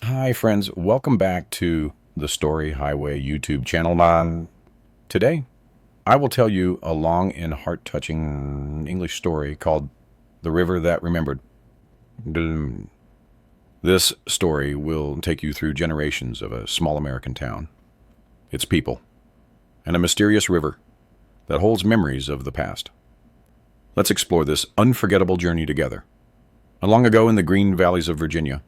Hi, friends. Welcome back to the Story Highway YouTube channel. Today, I will tell you a long and heart-touching English story called The River That Remembered. This story will take you through generations of a small American town, its people, and a mysterious river that holds memories of the past. Let's explore this unforgettable journey together. Long ago in the green valleys of Virginia,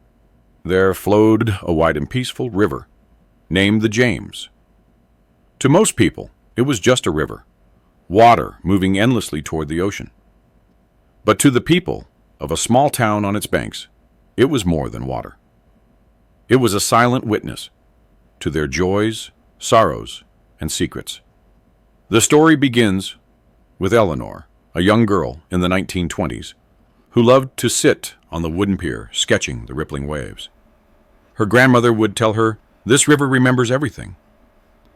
there flowed a wide and peaceful river named the James. To most people, it was just a river, water moving endlessly toward the ocean. But to the people of a small town on its banks, it was more than water. It was a silent witness to their joys, sorrows, and secrets. The story begins with Eleanor, a young girl in the 1920s, who loved to sit on the wooden pier sketching the rippling waves. Her grandmother would tell her, "This river remembers everything."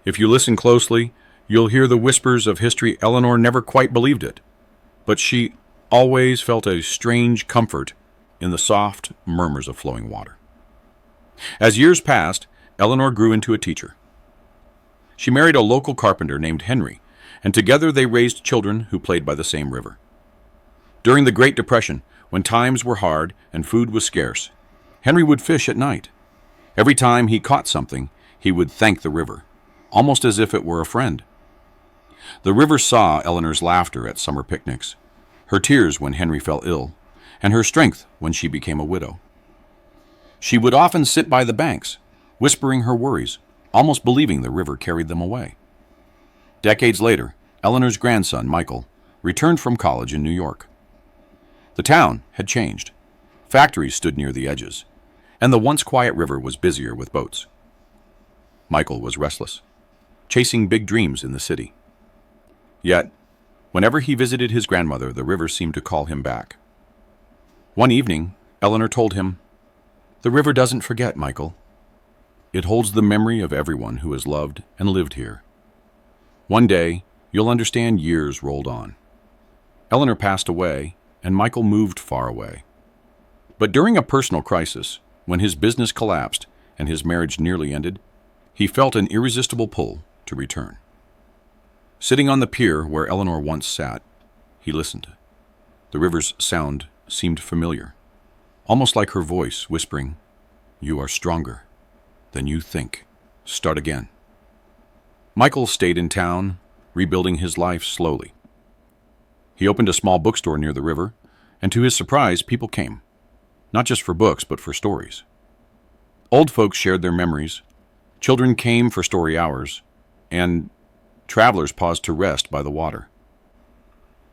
If you listen closely, you'll hear the whispers of history. Eleanor never quite believed it, but she always felt a strange comfort in the soft murmurs of flowing water. As years passed, Eleanor grew into a teacher. She married a local carpenter named Henry, and together they raised children who played by the same river. During the Great Depression, when times were hard and food was scarce, Henry would fish at night. Every time he caught something, he would thank the river, almost as if it were a friend. The river saw Eleanor's laughter at summer picnics, her tears when Henry fell ill, and her strength when she became a widow. She would often sit by the banks, whispering her worries, almost believing the river carried them away. Decades later, Eleanor's grandson, Michael, returned from college in New York. The town had changed. Factories stood near the edges, and the once quiet river was busier with boats. Michael was restless, chasing big dreams in the city. Yet, whenever he visited his grandmother, the river seemed to call him back. One evening, Eleanor told him, "The river doesn't forget, Michael. It holds the memory of everyone who has loved and lived here. One day, you'll understand." Years rolled on. Eleanor passed away, and Michael moved far away. But during a personal crisis, when his business collapsed and his marriage nearly ended, he felt an irresistible pull to return. Sitting on the pier where Eleanor once sat, he listened. The river's sound seemed familiar, almost like her voice whispering, "You are stronger than you think. Start again." Michael stayed in town, rebuilding his life slowly. He opened a small bookstore near the river, and to his surprise, people came. Not just for books, but for stories. Old folks shared their memories, children came for story hours, and travelers paused to rest by the water.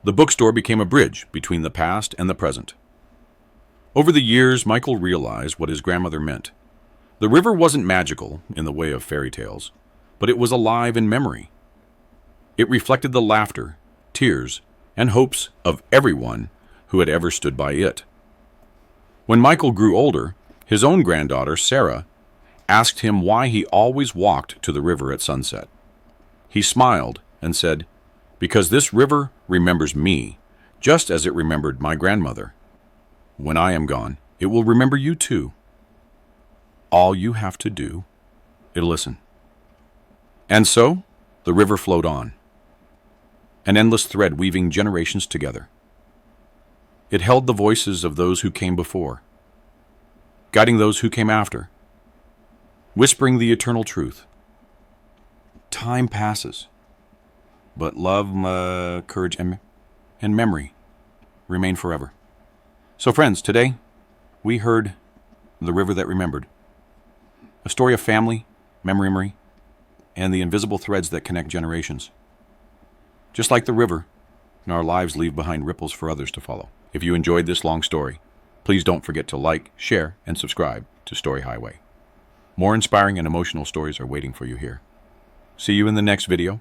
The bookstore became a bridge between the past and the present. Over the years, Michael realized what his grandmother meant. The river wasn't magical in the way of fairy tales, but it was alive in memory. It reflected the laughter, tears, and hopes of everyone who had ever stood by it. When Michael grew older, his own granddaughter, Sarah, asked him why he always walked to the river at sunset. He smiled and said, "Because this river remembers me, just as it remembered my grandmother. When I am gone, it will remember you too. All you have to do is listen." And so, the river flowed on, an endless thread weaving generations together. It held the voices of those who came before, guiding those who came after, whispering the eternal truth. Time passes, but love, courage, and memory remain forever. So friends, today we heard The River That Remembered, a story of family, memory, and the invisible threads that connect generations. Just like the river, our lives leave behind ripples for others to follow. If you enjoyed this long story, please don't forget to like, share, and subscribe to Story Highway. More inspiring and emotional stories are waiting for you here. See you in the next video.